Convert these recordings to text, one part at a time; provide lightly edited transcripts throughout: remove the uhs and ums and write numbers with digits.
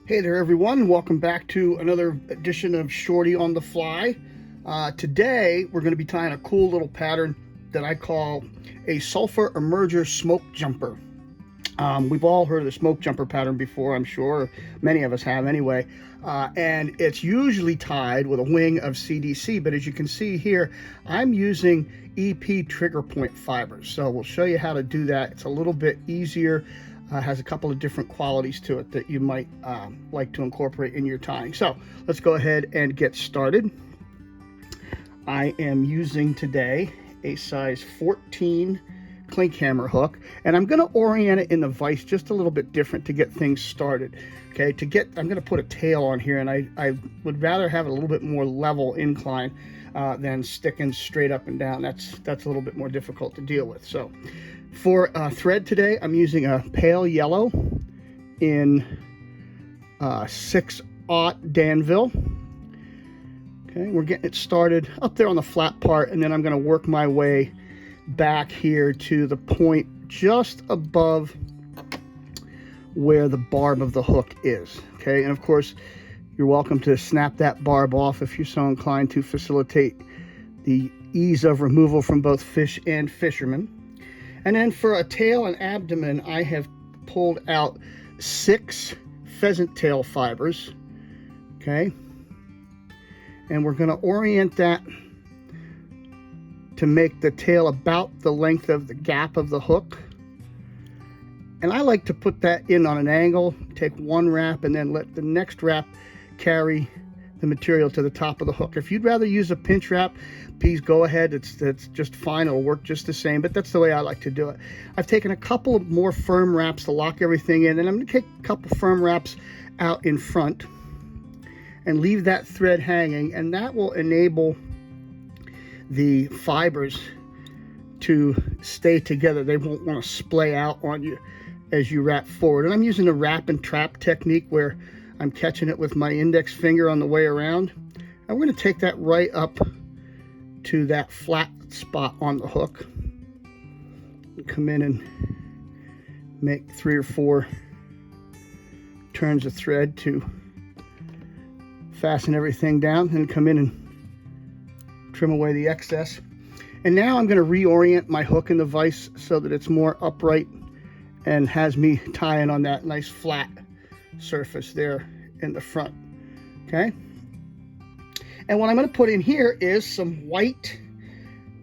Hey there everyone, welcome back to another edition of Shorty on the Fly. Today we're going to be tying a cool little pattern that I call a sulfur emerger smoke jumper. We've all heard of the smoke jumper pattern before, I'm sure, many of us have anyway, and it's usually tied with a wing of CDC, but as you can see here, I'm using EP trigger point fibers, so we'll show you how to do that. It's a little bit easier. Has a couple of different qualities to it that you might like to incorporate in your tying. So let's go ahead and get started. I am using today a size 14 clink hammer hook, and I'm going to orient it in the vise just a little bit different to get things started. Okay, I'm going to put a tail on here, and I would rather have a little bit more level incline than sticking straight up and down. That's a little bit more difficult to deal with. So for thread today, I'm using a pale yellow in 6/0 Danville. Okay, we're getting it started up there on the flat part, and then I'm going to work my way back here to the point just above where the barb of the hook is. Okay, and of course, you're welcome to snap that barb off if you're so inclined to facilitate the ease of removal from both fish and fishermen. And then for a tail and abdomen, I have pulled out 6 pheasant tail fibers. Okay, and we're going to orient that to make the tail about the length of the gap of the hook. And I like to put that in on an angle, take one wrap, and then let the next wrap carry the material to the top of the hook. If you'd rather use a pinch wrap, please go ahead. It's just fine. It'll work just the same, but that's the way I like to do it. I've taken a couple of more firm wraps to lock everything in, and I'm going to take a couple firm wraps out in front and leave that thread hanging, and that will enable the fibers to stay together. They won't want to splay out on you as you wrap forward. And I'm using a wrap and trap technique where I'm catching it with my index finger on the way around. And we're going to take that right up to that flat spot on the hook. Come in and make 3 or 4 turns of thread to fasten everything down, and come in and trim away the excess. And now I'm going to reorient my hook in the vise so that it's more upright and has me tying on that nice flat surface there in the front. Okay, and what I'm going to put in here is some white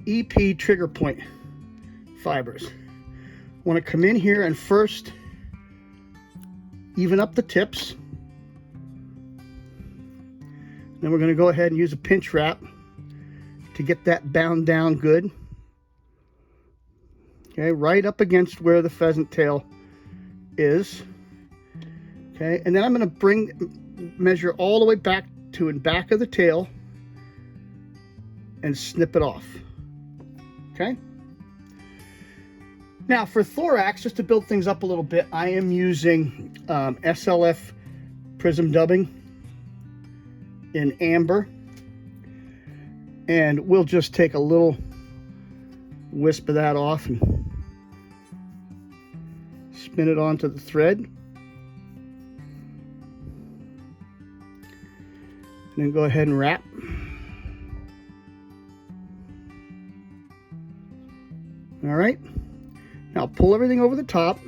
EP trigger point fibers. I want to come in here and first even up the tips. Then we're going to go ahead and use a pinch wrap to get that bound down good. Okay, right up against where the pheasant tail is. Okay, and then I'm going to measure all the way back to the back of the tail and snip it off. Okay. Now for thorax, just to build things up a little bit, I am using SLF prism dubbing in amber, and we'll just take a little wisp of that off and spin it onto the thread, and then go ahead and wrap. All right, now pull everything over the top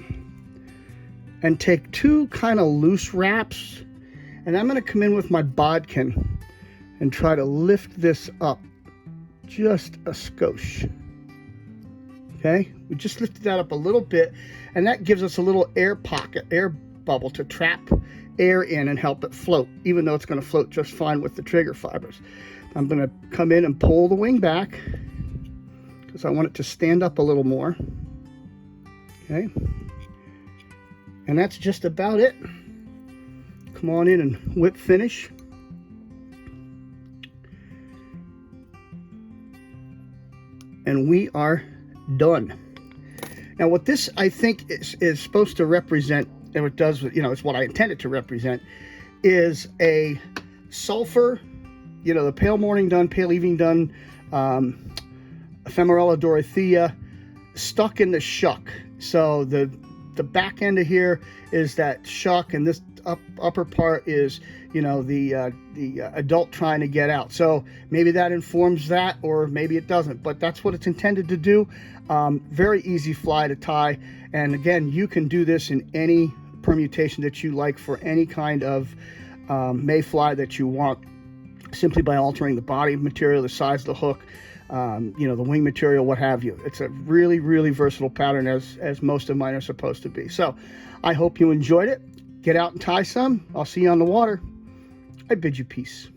and take 2 kind of loose wraps, and I'm going to come in with my bodkin and try to lift this up just a skosh. Okay, we just lifted that up a little bit, and that gives us a little air pocket, air bubble to trap air in and help it float, even though it's going to float just fine with the trigger fibers. I'm going to come in and pull the wing back because I want it to stand up a little more. Okay, and that's just about it. Come on in and whip finish. And we are done. Now what this I think is supposed to represent, and it does, you know, it's what I intended to represent, is a sulphur, you know, the pale morning dun, pale evening dun, Ephemerella dorothea stuck in the shuck. So the back end of here is that shuck, and this upper part is, you know, the adult trying to get out. So maybe that informs that, or maybe it doesn't, but that's what it's intended to do. Very easy fly to tie. And again, you can do this in any permutation that you like for any kind of mayfly that you want, simply by altering the body material, the size of the hook, you know, the wing material, what have you. It's a really, really versatile pattern, as most of mine are supposed to be. So I hope you enjoyed it. Get out and tie some. I'll see you on the water. I bid you peace.